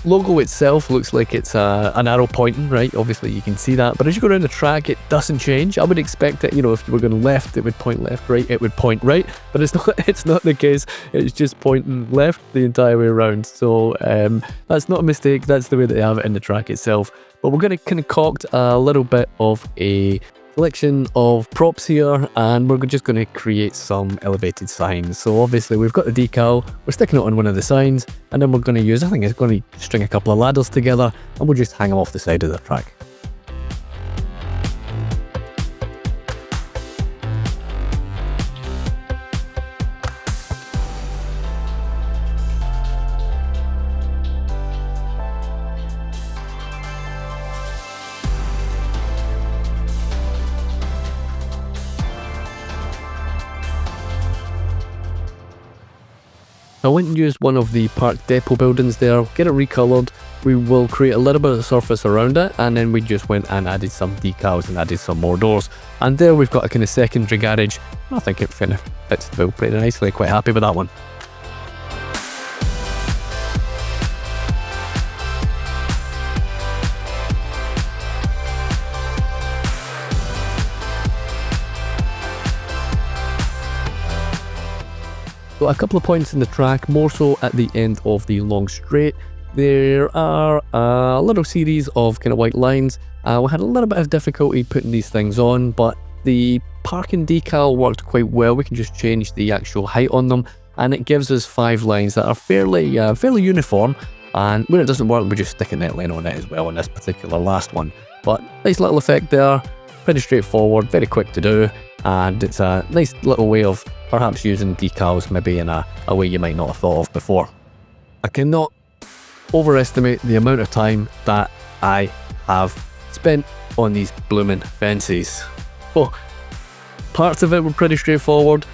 logo itself looks like it's an arrow pointing, right? Obviously you can see that, but as you go around the track it doesn't change. I would expect that, if you were going left it would point left, right it would point right, but it's not the case. It's just pointing left the entire way around. So that's not a mistake, that's the way that they have it in the track itself. But we're going to concoct a little bit of a collection of props here, and we're just going to create some elevated signs. So obviously we've got the decal, we're sticking it on one of the signs, and then we're going to use, I think it's going to string a couple of ladders together, and we'll just hang them off the side of the track. I went and used one of the park depot buildings there, get it recoloured. We will create a little bit of surface around it, and then we just went and added some decals and added some more doors. And there we've got a kind of secondary garage. I think it kind of fits the build pretty nicely, quite happy with that one. So a couple of points in the track, more so at the end of the long straight, there are a little series of kind of white lines. We had a little bit of difficulty putting these things on, but the parking decal worked quite well. We can just change the actual height on them, and it gives us 5 lines that are fairly uniform. And when it doesn't work, we just stick a net line on it as well on this particular last one. But nice little effect there, pretty straightforward, very quick to do, and it's a nice little way of perhaps using decals maybe in a way you might not have thought of before. I cannot overestimate the amount of time that I have spent on these blooming fences. Well, parts of it were pretty straightforward,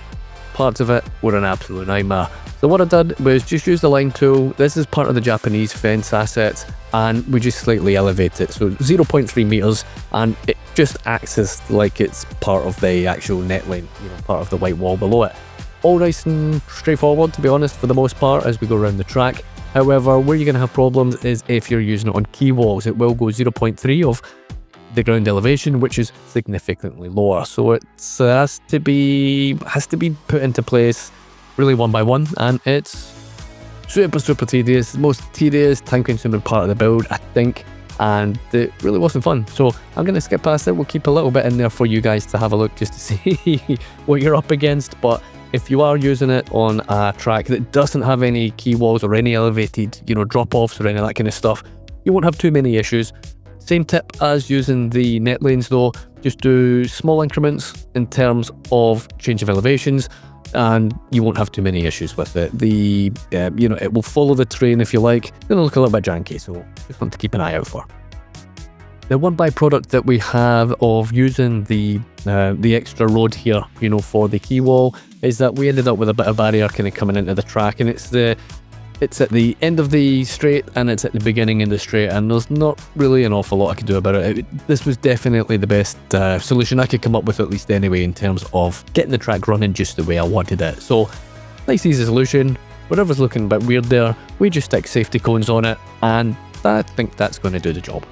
parts of it were an absolute nightmare. So what I did was just use the line tool. This is part of the Japanese fence assets, and we just slightly elevate it, so 0.3 meters, and it just acts as like it's part of the actual net line, part of the white wall below it. All nice and straightforward, to be honest, for the most part, as we go around the track. However, where you're going to have problems is if you're using it on key walls. It will go 0.3 of the ground elevation, which is significantly lower. So it has to be put into place really one by one, and it's super tedious. The most tedious, time-consuming part of the build, I think, and it really wasn't fun. So I'm going to skip past it. We'll keep a little bit in there for you guys to have a look just to see what you're up against. But if you are using it on a track that doesn't have any key walls or any elevated, drop-offs or any of that kind of stuff, you won't have too many issues. Same tip as using the net lanes though, just do small increments in terms of change of elevations, and you won't have too many issues with it. It will follow the terrain if you like. It'll look a little bit janky, so just want to keep an eye out for. The one byproduct that we have of using the extra road here, for the key wall, is that we ended up with a bit of barrier kind of coming into the track, and it's at the end of the straight and it's at the beginning of the straight, and there's not really an awful lot I could do about it. This was definitely the best solution I could come up with, at least anyway, in terms of getting the track running just the way I wanted it. So nice easy solution. Whatever's looking a bit weird there, we just stick safety cones on it, and I think that's going to do the job.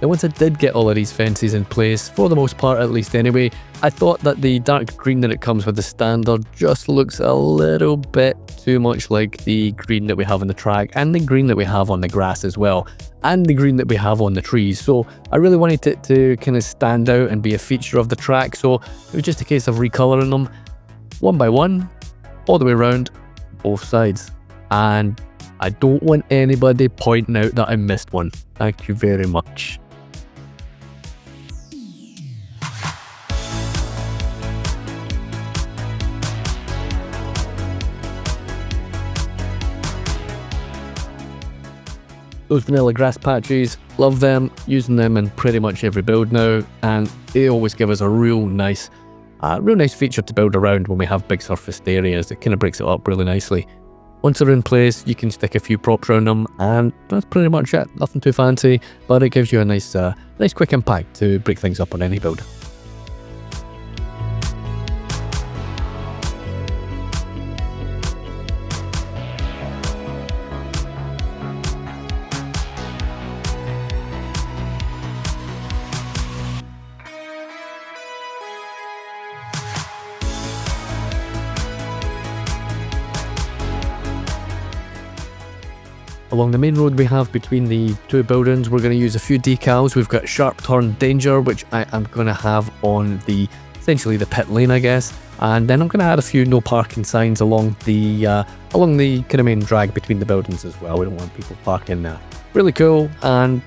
Now once I did get all of these fences in place, for the most part at least anyway, I thought that the dark green that it comes with the standard just looks a little bit too much like the green that we have on the track, and the green that we have on the grass as well, and the green that we have on the trees. So I really wanted it to kind of stand out and be a feature of the track, so it was just a case of recoloring them one by one, all the way around, both sides. And I don't want anybody pointing out that I missed one. Thank you very much. Those vanilla grass patches, love them, using them in pretty much every build now, and they always give us a real nice feature to build around when we have big surfaced areas. It kind of breaks it up really nicely. Once they're in place, you can stick a few props around them, and that's pretty much it. Nothing too fancy, but it gives you a nice quick impact to break things up on any build. Along the main road we have between the two buildings, we're going to use a few decals. We've got Sharp Turn Danger, which I am going to have on essentially the pit lane, I guess. And then I'm going to add a few no parking signs along the kind of main drag between the buildings as well. We don't want people parking there. Really cool, and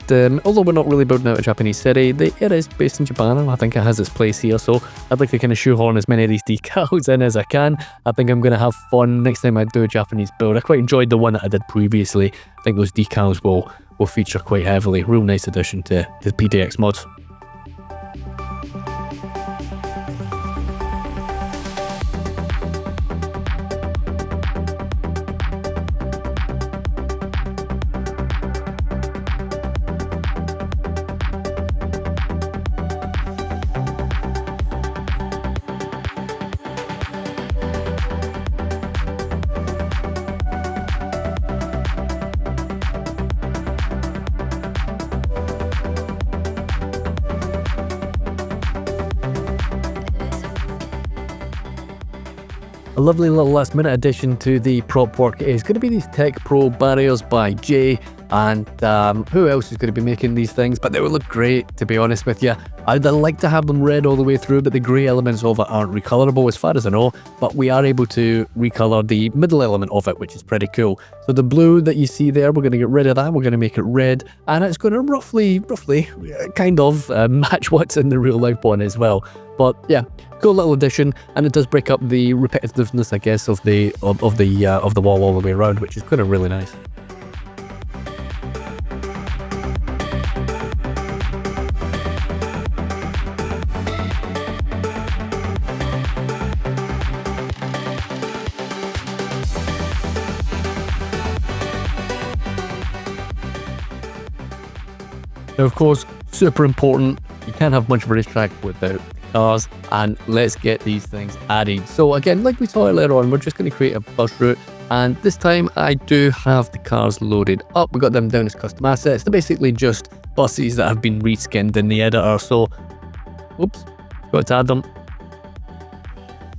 although we're not really building out a Japanese city, it is based in Japan, and I think it has its place here, so I'd like to kind of shoehorn as many of these decals in as I can. I think I'm going to have fun next time I do a Japanese build. I quite enjoyed the one that I did previously. I think those decals will feature quite heavily. Real nice addition to the PDX mods. A lovely little last minute addition to the prop work is going to be these Tech Pro barriers by Jay, and who else is going to be making these things, but they will look great, to be honest with you. I'd like to have them red all the way through, but the grey elements of it aren't recolorable as far as I know, but we are able to recolor the middle element of it, which is pretty cool. So the blue that you see there, we're going to get rid of that, we're going to make it red, and it's going to roughly kind of match what's in the real life one as well. But yeah, cool little addition, and it does break up the repetitiveness, I guess, of the wall all the way around, which is kind of really nice. Now, of course, super important, you can't have much of a racetrack without cars, and let's get these things added. So again, like we saw earlier on, we're just going to create a bus route, and this time I do have the cars loaded up. We got them down as custom assets. They're basically just buses that have been reskinned in the editor, so oops, got to add them.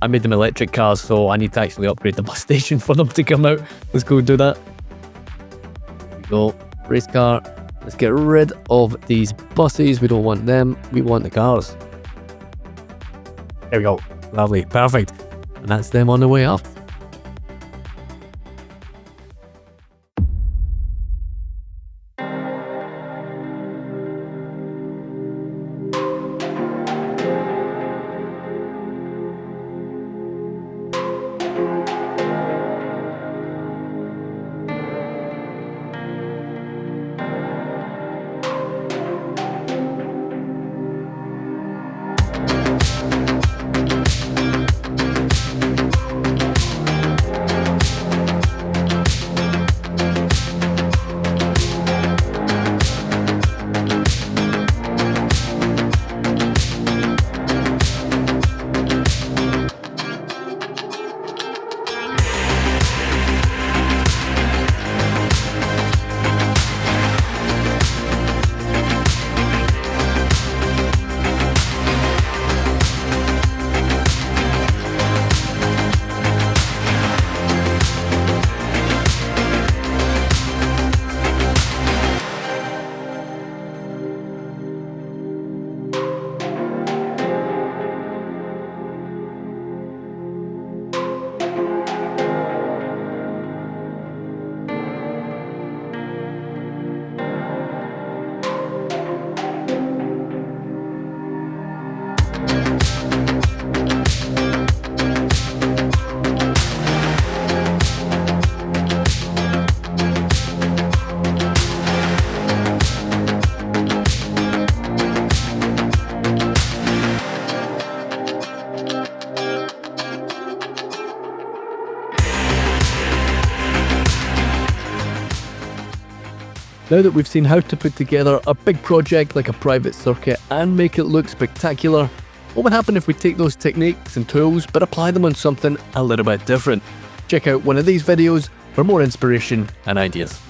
I made them electric cars, so I need to actually upgrade the bus station for them to come out. Let's go do that. There we go, race car. Let's get rid of these buses, we don't want them, we want the cars. There we go, lovely, perfect. And that's them on the way up. Now that we've seen how to put together a big project like a private circuit and make it look spectacular, what would happen if we take those techniques and tools but apply them on something a little bit different? Check out one of these videos for more inspiration and ideas.